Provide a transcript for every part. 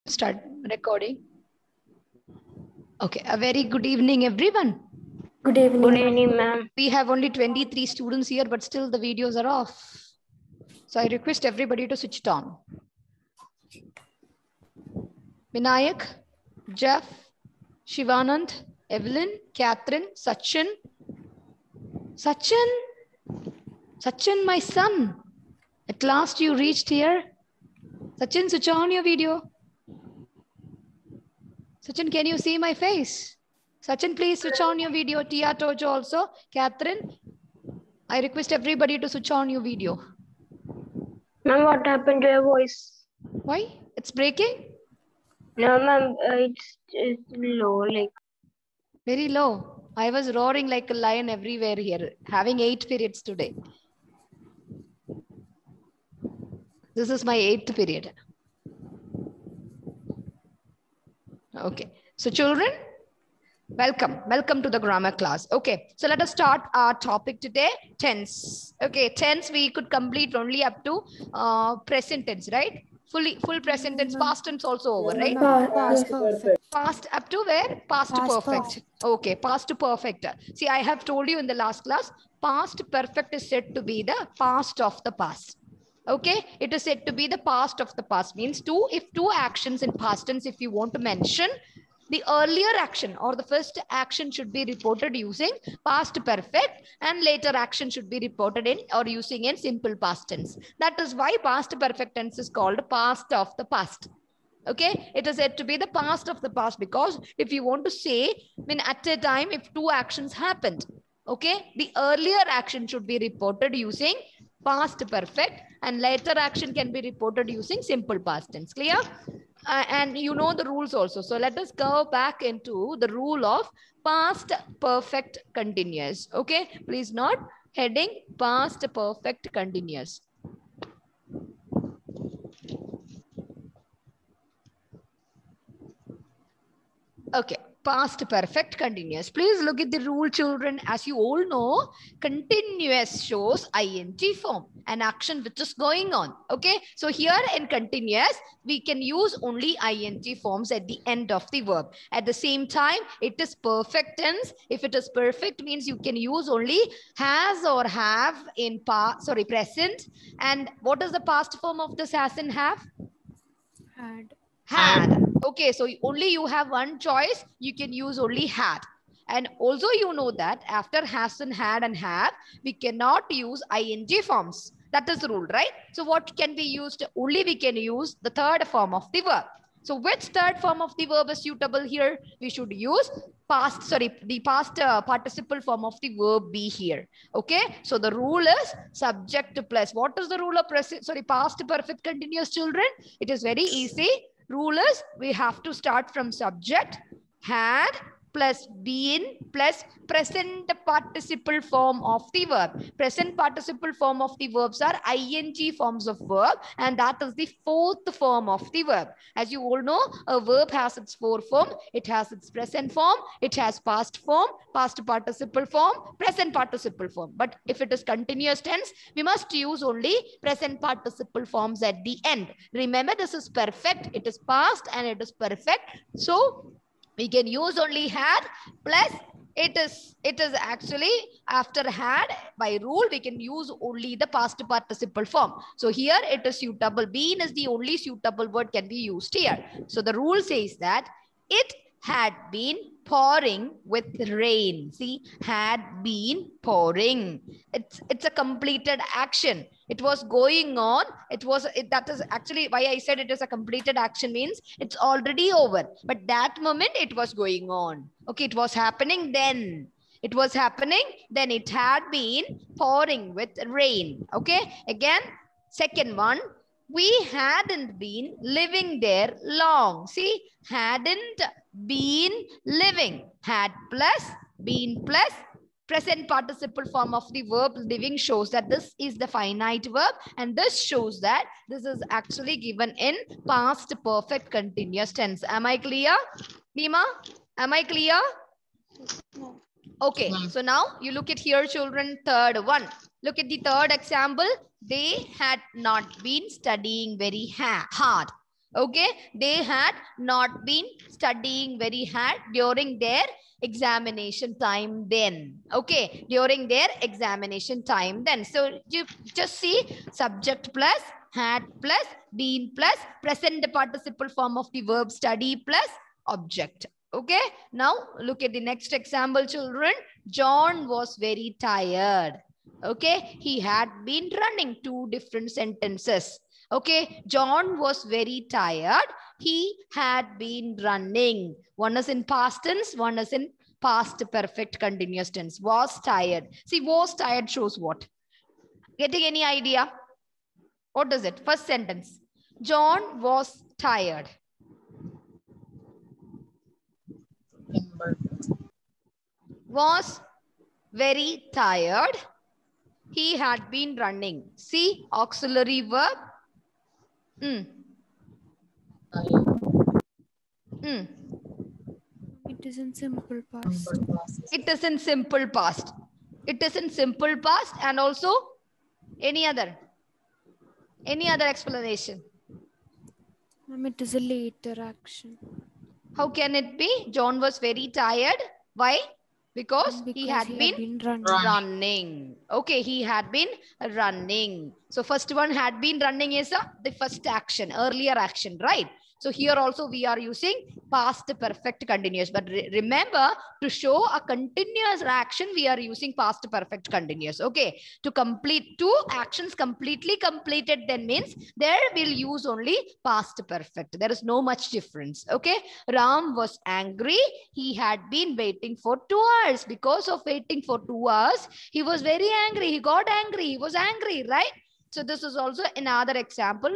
Start recording. Okay, a very good evening, everyone. Good evening. Good evening, ma'am. We have only 23 students here, but still the videos are off. So I request everybody to switch it on. Vinayak, Jeff, Shivanand, Evelyn, Catherine, Sachin. Sachin, my son. At last you reached here. Sachin, switch on your video. Sachin, can you see my face? Sachin, please switch on your video. Tia Tojo also. Catherine, I request everybody to switch on your video. Ma'am, what happened to your voice? Why? It's breaking? No, ma'am, it's low, like. Very low. I was roaring like a lion everywhere here, having 8 periods today. This is my 8th period. Okay. So children, welcome to the grammar class. Okay, so let us start our topic today, tense. Okay, tense we could complete only up to present tense, right? Full present tense, past tense also over, right? Past perfect. Past up to where? Past perfect. Okay, past perfect. See, I have told you in the last class, past perfect is said to be the past of the past. Okay, it is said to be the past of the past. Means if two actions in past tense, if you want to mention, the earlier action or the first action should be reported using past perfect, and later action should be reported in or using in simple past tense. That is why past perfect tense is called past of the past. Okay, it is said to be the past of the past because if you want to say, when at a time if two actions happened, okay, the earlier action should be reported using past perfect and later action can be reported using simple past tense. Clear? And you know the rules also. So let us go back into the rule of past perfect continuous. Okay, please note heading past perfect continuous. Okay, past perfect continuous. Please look at the rule, children. As you all know, continuous shows ing form, an action which is going on. Okay, so here in continuous, we can use only ing forms at the end of the verb. At the same time, it is perfect tense. If it is perfect, means you can use only has or have in present. And what is the past form of this has and have? Had. Okay, so only you have one choice. You can use only had. And also you know that after has and had and have, we cannot use ing forms. That is the rule, right? So what can be used? Only we can use the third form of the verb. So which third form of the verb is suitable here? We should use the past participle form of the verb be here. Okay, so the rule is subject plus. What is the rule of past perfect continuous, children? It is very easy. Rule is we have to start from subject, had plus been plus present participle form of the verb. Present participle form of the verbs are ing forms of verb, and that is the fourth form of the verb. As you all know, a verb has its four form. It has its present form, it has past form, past participle form, present participle form. But if it is continuous tense, we must use only present participle forms at the end. Remember, this is perfect. It is past and it is perfect. So we can use only had plus it is actually after had, by rule we can use only the past participle form. So here it is suitable. Been is the only suitable word can be used here. So the rule says that it had been pouring with rain. See, had been pouring. It's a completed action. It was going on. That is actually why I said it is a completed action, means it's already over. But that moment it was going on. Okay, it was happening then. It was happening then. It had been pouring with rain. Okay, again, second one. We hadn't been living there long. See, hadn't been living. Had plus been plus present participle form of the verb living shows that this is the finite verb, and this shows that this is actually given in past perfect continuous tense. Am I clear? Nima, am I clear? No. Okay, so now you look at here, children, third one. Look at the third example. They had not been studying very hard. Okay, they had not been studying very hard during their examination time then. Okay, during their examination time then. So you just see subject plus had plus been plus present participle form of the verb study plus object. Okay, now look at the next example, children. John was very tired. Okay, he had been running. Two different sentences. Okay, John was very tired. He had been running. One is in past tense, one is in past perfect continuous tense. Was tired. See, was tired shows what? Getting any idea? What is it? First sentence. John was tired. Was very tired. He had been running. See, auxiliary verb. It is in simple past. It is in simple past. It is in simple past and also any other explanation. It is a later action. How can it be? John was very tired. Why? Because he had been running. Okay, he had been running. So first one had been running is the first action, earlier action, right? So here also we are using past perfect continuous. But remember, to show a continuous action, we are using past perfect continuous. Okay, to complete two actions completely completed then means there we'll use only past perfect. There is no much difference. Okay, Ram was angry. He had been waiting for 2 hours. Because of waiting for 2 hours, he was very angry. He got angry. He was angry, right? So this is also another example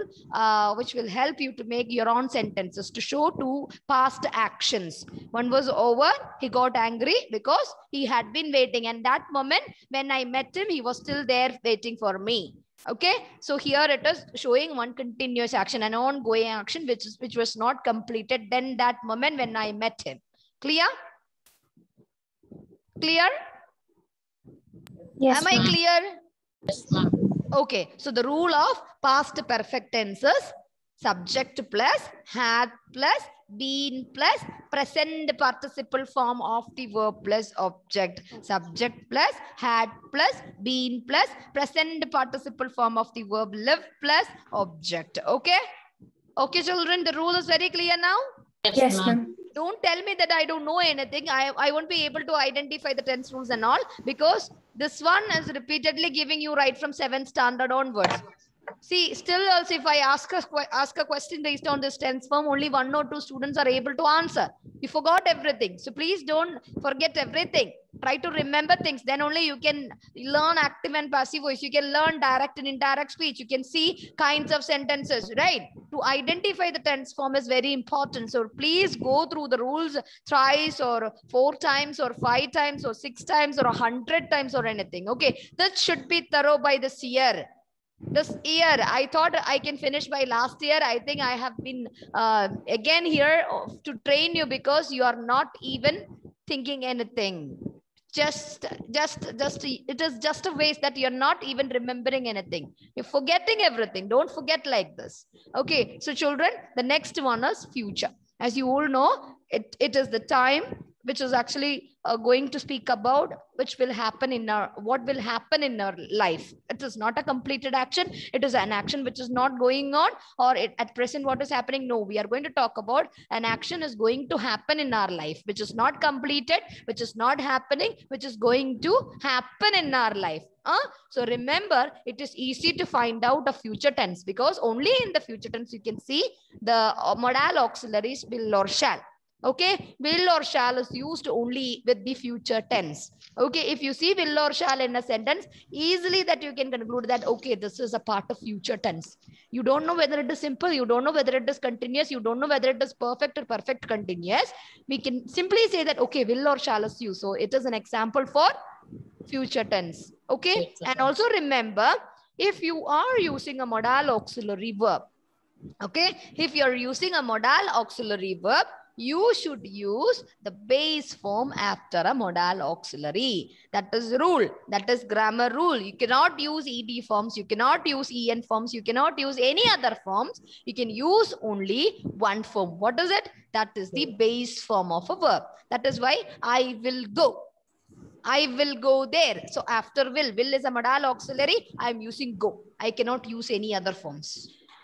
which will help you to make your own sentences to show two past actions. One was over, he got angry because he had been waiting. And that moment when I met him, he was still there waiting for me. Okay, so here it is showing one continuous action, an ongoing action which was not completed then that moment when I met him. Clear? Clear? Yes, Am I clear? Yes, ma'am. Okay, so the rule of past perfect tenses: subject plus had plus been plus present participle form of the verb plus object. Subject plus had plus been plus present participle form of the verb live plus object. Okay? Okay, children, the rule is very clear now? Yes, ma'am. Don't tell me that I don't know anything. I won't be able to identify the tense rules and all, because this one is repeatedly giving you right from 7th standard onwards. See, still also if I ask a question based on this tense form, only 1 or 2 students are able to answer. You forgot everything. So please don't forget everything. Try to remember things. Then only you can learn active and passive voice. You can learn direct and indirect speech. You can see kinds of sentences, right? To identify the tense form is very important. So please go through the rules thrice or 4 times or 5 times or 6 times or 100 times or anything. Okay, that should be thorough by this year. This year, I thought I can finish by last year. I think I have been again here to train you because you are not even thinking anything. It is just a waste that you're not even remembering anything. You're forgetting everything. Don't forget like this. Okay, so children, the next one is future. As you all know, it is the time which is actually going to speak about which will happen in what will happen in our life. It is not a completed action. It is an action which is not going on, or at present what is happening. No, we are going to talk about an action is going to happen in our life, which is not completed, which is not happening, which is going to happen in our life. So remember, it is easy to find out a future tense because only in the future tense you can see the modal auxiliaries will or shall. Okay, will or shall is used only with the future tense. Okay, if you see will or shall in a sentence, easily that you can conclude that, okay, this is a part of future tense. You don't know whether it is simple, you don't know whether it is continuous, you don't know whether it is perfect or perfect continuous. We can simply say that, okay, will or shall is used. So it is an example for future tense. Okay, and also remember, if you are using a modal auxiliary verb, okay, if you're using a modal auxiliary verb, you should use the base form after a modal auxiliary. That is rule. That is grammar rule. You cannot use ed forms. You cannot use en forms. You cannot use any other forms. You can use only one form. What is it? That is the base form of a verb. That is why I will go. I will go there. So after will is a modal auxiliary. I am using go. I cannot use any other forms.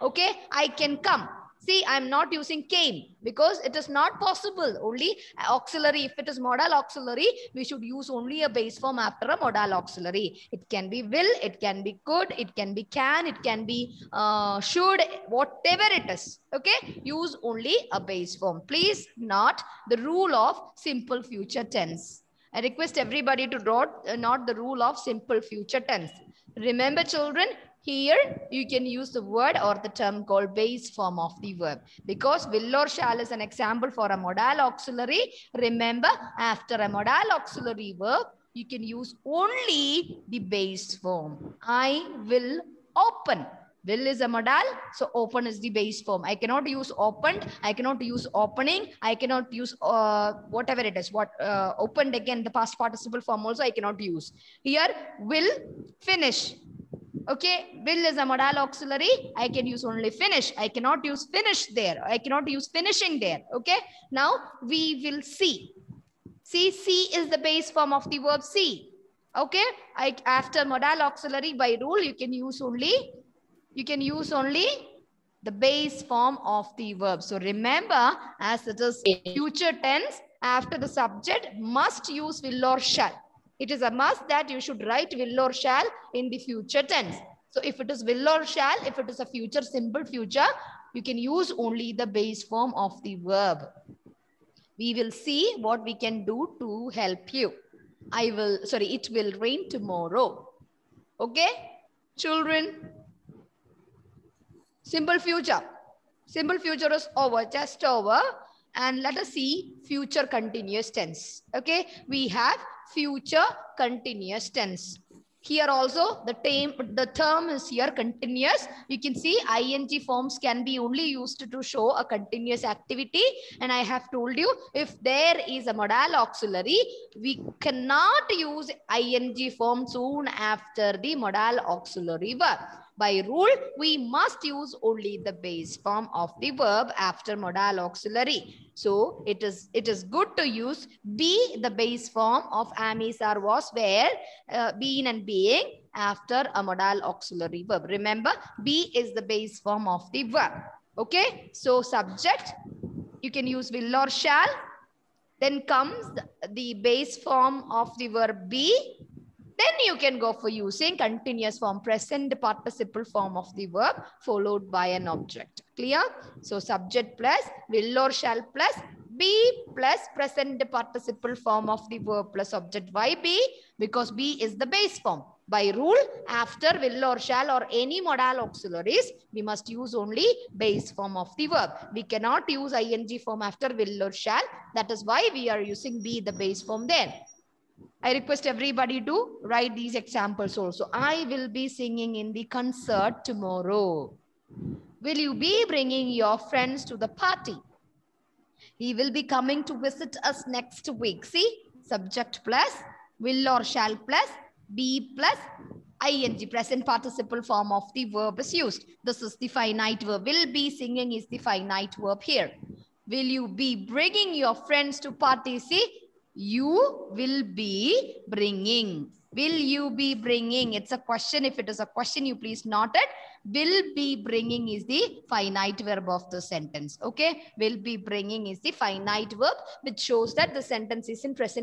Okay. I can come. See, I am not using came because it is not possible. Only auxiliary. If it is modal auxiliary, we should use only a base form after a modal auxiliary. It can be will, it can be could, it can be can, it can be should, whatever it is. Okay. Use only a base form. Please not the rule of simple future tense. I request everybody to not the rule of simple future tense. Remember, children, here you can use the word or the term called base form of the verb. Because will or shall is an example for a modal auxiliary. Remember, after a modal auxiliary verb, you can use only the base form. I will open. Will is a modal, so open is the base form. I cannot use opened, I cannot use opening, I cannot use whatever it is. What opened again, the past participle form also I cannot use. Here, will, finish. Okay, will is a modal auxiliary. I can use only finish. I cannot use finish there. I cannot use finishing there. Okay, now we will see. See, is the base form of the verb see. Okay, after modal auxiliary by rule, you can use only the base form of the verb. So remember, as it is future tense, after the subject must use will or shall. It is a must that you should write will or shall in the future tense. So if it is will or shall, if it is a future, simple future, you can use only the base form of the verb. We will see what we can do to help you. It will rain tomorrow. Okay, children? Simple future. Simple future is over, just over. And let us see future continuous tense. Okay, we have future continuous tense. Here also the term is here continuous. You can see ing forms can be only used to show a continuous activity. And I have told you, if there is a modal auxiliary, we cannot use ing form soon after the modal auxiliary verb. By rule, we must use only the base form of the verb after modal auxiliary. So it is good to use be, the base form of am, is, are, was, were, been and being after a modal auxiliary verb. Remember, be is the base form of the verb. Okay, so subject, you can use will or shall. Then comes the base form of the verb be. Then you can go for using continuous form, present participle form of the verb followed by an object. Clear? So subject plus will or shall plus be plus present participle form of the verb plus object. Why be? Because be is the base form. By rule, after will or shall or any modal auxiliaries, we must use only base form of the verb. We cannot use ing form after will or shall. That is why we are using be, the base form there. I request everybody to write these examples also. I will be singing in the concert tomorrow. Will you be bringing your friends to the party? He will be coming to visit us next week. See, subject plus will or shall plus be plus ing, present participle form of the verb is used. This is the finite verb. Will be singing is the finite verb here. Will you be bringing your friends to party? See, you will be bringing. Will you be bringing? It's a question. If it is a question, you please note it. Will be bringing is the finite verb of the sentence. Okay. Will be bringing is the finite verb, which shows that the sentence is in future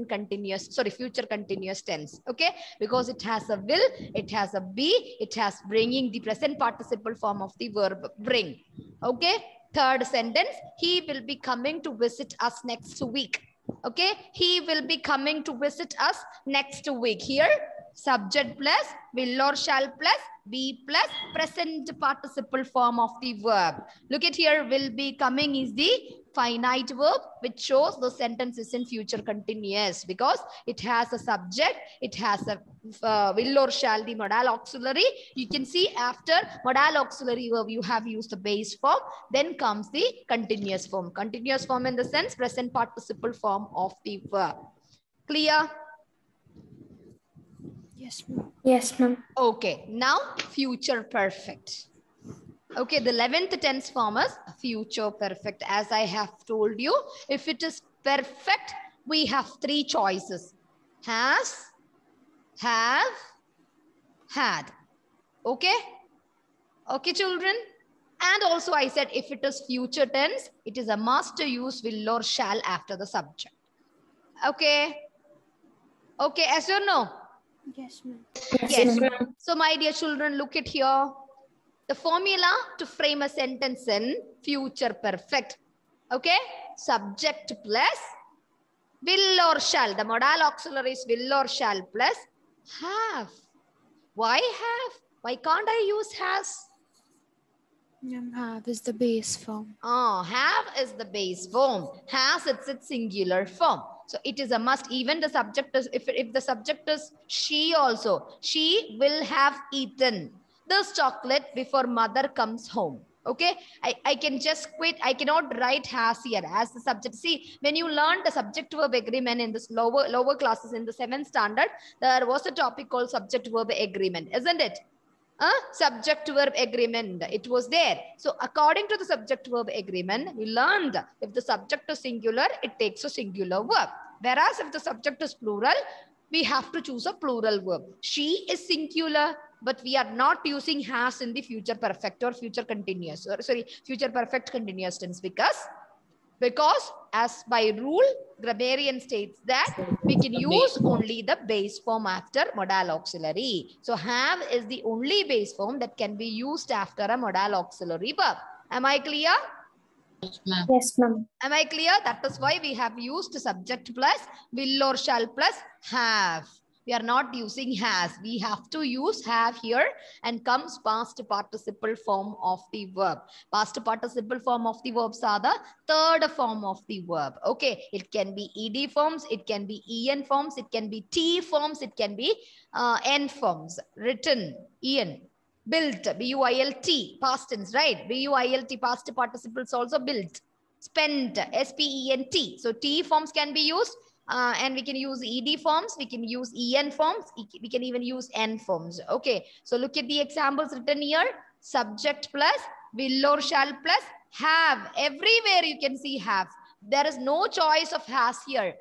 continuous tense. Okay. Because it has a will, it has a be, it has bringing, the present participle form of the verb bring. Okay. Third sentence, he will be coming to visit us next week. Okay, he will be coming to visit us next week. Here, subject plus will or shall plus be plus present participle form of the verb. Look at here, will be coming is the finite verb which shows the sentence is in future continuous because it has a subject, it has a will or shall, the modal auxiliary. You can see after modal auxiliary verb you have used the base form, then comes the continuous form. Continuous form in the sense present participle form of the verb. Clear? Yes, ma'am. Yes, ma'am. Okay, now future perfect. Okay, the 11th tense form is future perfect. As I have told you, if it is perfect, we have three choices. Has, have, had. Okay? Okay, children? And also I said if it is future tense, it is a must to use will or shall after the subject. Okay? Okay, yes or no? Yes, ma'am. Yes. So my dear children, look at here. The formula to frame a sentence in future perfect. Okay? Subject plus will or shall. The modal auxiliary is will or shall plus have. Why have? Why can't I use has? Ma'am, have is the base form. Oh, have is the base form. Has it's its singular form. So it is a must. Even the subject is, if the subject is she also, she will have eaten this chocolate before mother comes home. Okay, I can just quit. I cannot write has here as the subject. See, when you learn the subject verb agreement in this lower classes in the 7th standard, there was a topic called subject verb agreement, isn't it? Subject verb agreement. It was there. So according to the subject verb agreement, we learned if the subject is singular, it takes a singular verb. Whereas if the subject is plural, we have to choose a plural verb. She is singular, but we are not using has in the future perfect or future continuous. Sorry, future perfect continuous tense because as by rule, grammarian states that we can use only the base form after modal auxiliary. So have is the only base form that can be used after a modal auxiliary verb. Am I clear? Yes, ma'am. Am I clear? That is why we have used subject plus will or shall plus have. We are not using has. We have to use have here and comes past participle form of the verb. Past participle form of the verbs are the third form of the verb. Okay, it can be ed forms, it can be en forms, it can be t forms, it can be n forms. Written, en. Built, B-U-I-L-T, past tense, right? B-U-I-L-T, past participles also built. Spent, S-P-E-N-T. So T forms can be used and we can use ED forms. We can use EN forms. We can even use N forms. Okay. So look at the examples written here. Subject plus, will or shall plus, have. Everywhere you can see have. There is no choice of has here.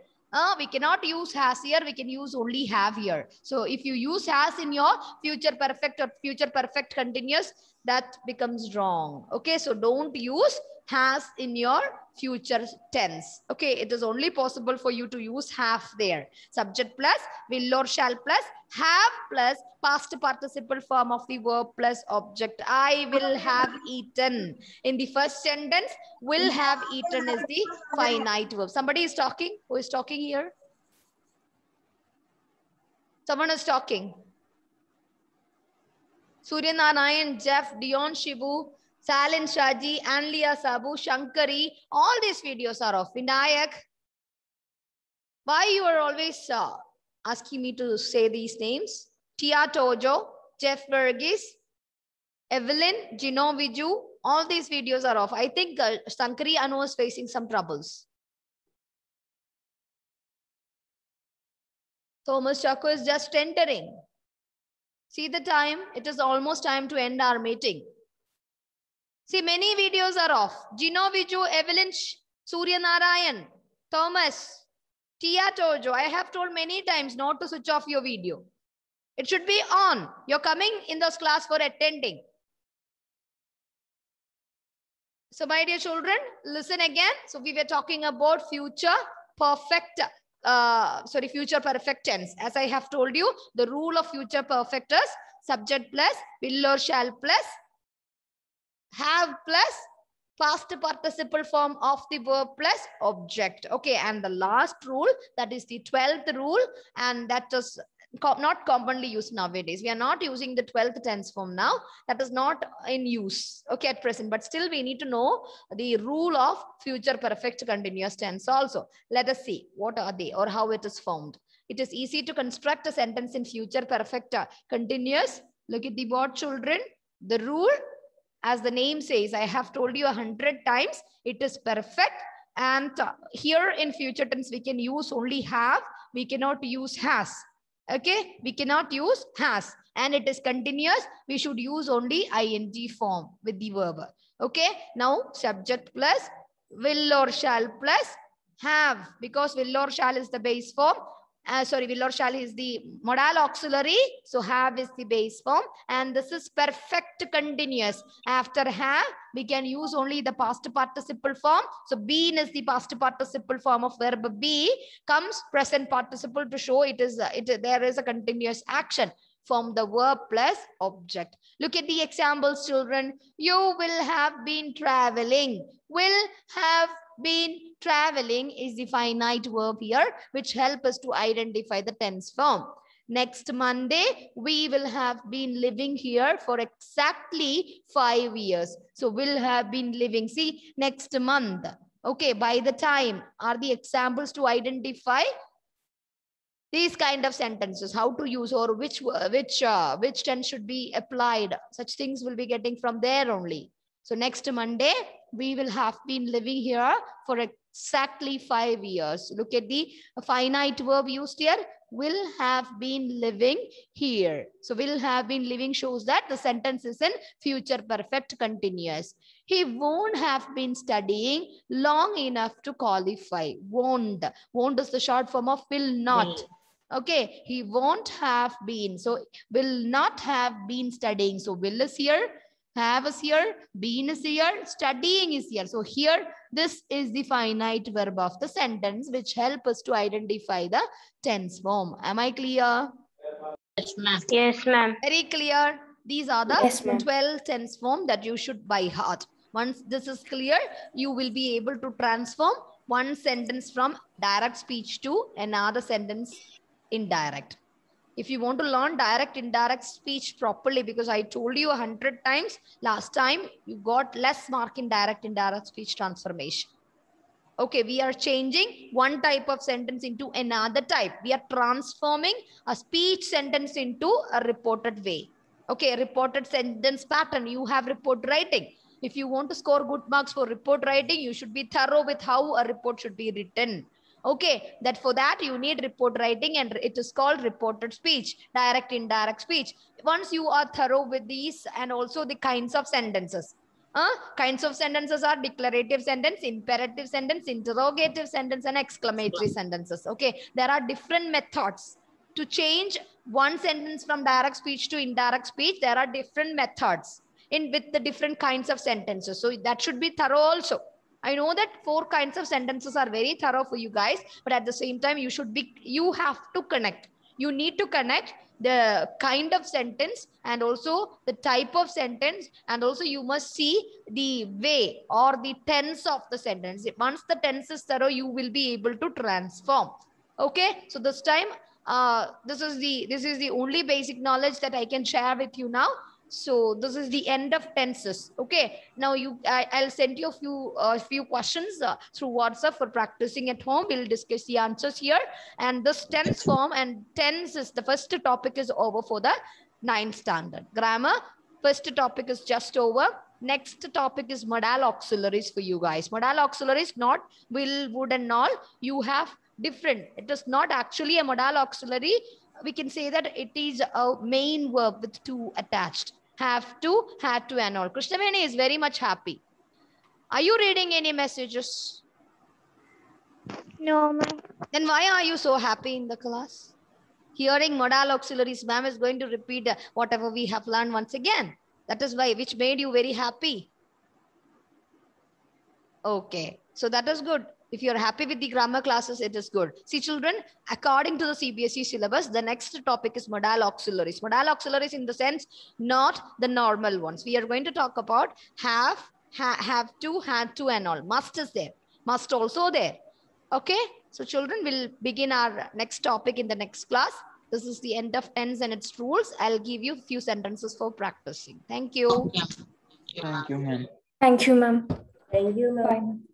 We cannot use has here. We can use only have here. So if you use has in your future perfect or future perfect continuous, that becomes wrong. Okay. So don't use has in your future tense. Okay. It is only possible for you to use have there. Subject plus, will or shall plus, have plus past participle form of the verb plus object. I will have eaten. In the first sentence, will have eaten is the finite verb. Somebody is talking. Who is talking here? Someone is talking. Surya Narayan, Jeff, Dion, Shibu, Salin Shaji, Anlia Sabu, Shankari. All these videos are of Vinayak. Why you are always asking me to say these names? Tia Tojo, Jeff Burgess, Evelyn, Gino Viju, all these videos are off. I think Shankari Anu is facing some troubles. Thomas Chaco is just entering. See the time? It is almost time to end our meeting. See, many videos are off. Gino Viju, Evelyn, Surya Narayan, Thomas, Tia Tojo. I have told many times not to switch off your video. It should be on. You're coming in this class for attending. So my dear children, listen again. So we were talking about future perfect, future perfect tense. As I have told you, the rule of future perfect is subject plus, will or shall plus, have plus, past participle form of the verb plus object. Okay, and the last rule, that is the 12th rule, and that is not commonly used nowadays. We are not using the 12th tense form now. That is not in use, okay, at present. But still, we need to know the rule of future perfect continuous tense also. Let us see what are they or how it is formed. It is easy to construct a sentence in future perfect continuous. Look at the board, children. The rule, as the name says, I have told you 100 times, it is perfect. And here in future tense, we can use only have. We cannot use has. Okay, we cannot use has, and it is continuous. We should use only ing form with the verb. Okay, now subject plus will or shall plus have, because will or shall is the base form. Will or shall is the modal auxiliary. So have is the base form, and this is perfect continuous. After have, we can use only the past participle form. So been is the past participle form of verb be. Comes present participle to show there is a continuous action from the verb plus object. Look at the examples, children. You will have been traveling. Will have been traveling is the finite verb here, which help us to identify the tense form. Next Monday, we will have been living here for exactly 5 years. So will have been living. See, next month. Okay, by the time are the examples to identify these kind of sentences, how to use or which tense should be applied. Such things will be getting from there only. So next Monday, we will have been living here for exactly 5 years. Look at the finite verb used here. Will have been living here. So will have been living shows that the sentence is in future perfect continuous. He won't have been studying long enough to qualify. Won't. Won't is the short form of will not. Okay, he won't have been. So will not have been studying. So will is here, have is here, been is here, studying is here. So here, this is the finite verb of the sentence, which help us to identify the tense form. Am I clear? Yes, ma'am. Yes, ma'am. Very clear. These are the 12 tense form that you should by heart. Once this is clear, you will be able to transform one sentence from direct speech to another sentence indirect. If you want to learn direct, indirect speech properly, because I told you 100 times last time, you got less mark in direct, indirect speech transformation. Okay, we are changing one type of sentence into another type. We are transforming a speech sentence into a reported way. Okay, reported sentence pattern. You have report writing. If you want to score good marks for report writing, you should be thorough with how a report should be written. Okay, that for that you need report writing, and it is called reported speech, direct, indirect speech. Once you are thorough with these and also the kinds of sentences. Kinds of sentences are declarative sentence, imperative sentence, interrogative sentence, and exclamatory sentences. Okay, there are different methods to change one sentence from direct speech to indirect speech. There are different methods with the different kinds of sentences. So that should be thorough also. I know that 4 kinds of sentences are very thorough for you guys, but at the same time, you have to connect. You need to connect the kind of sentence and also the type of sentence, and also you must see the way or the tense of the sentence. Once the tense is thorough, you will be able to transform. Okay, so this time, this is the only basic knowledge that I can share with you now. So this is the end of tenses. Okay, now I'll send you a few questions through WhatsApp for practicing at home. We'll discuss the answers here. And this tense form and tense is the first topic is over for the 9th standard. Grammar, first topic is just over. Next topic is modal auxiliaries for you guys. Modal auxiliaries, not will, would, and all. You have different. It is not actually a modal auxiliary. We can say that it is a main verb with to attached. Have to, had to, and all. Krishnaveni is very much happy. Are you reading any messages? No, ma'am. Then why are you so happy in the class? Hearing modal auxiliaries, ma'am is going to repeat whatever we have learned once again. That is why, which made you very happy. Okay, so that is good. If you're happy with the grammar classes, it is good. See, children, according to the CBSE syllabus, the next topic is modal auxiliaries. Modal auxiliaries in the sense, not the normal ones. We are going to talk about have to, had to, and all. Must is there. Must also there. Okay, so children, will begin our next topic in the next class. This is the end of tense and its rules. I'll give you a few sentences for practicing. Thank you. Thank you, ma'am. Thank you, ma'am. Thank you, ma'am. Bye.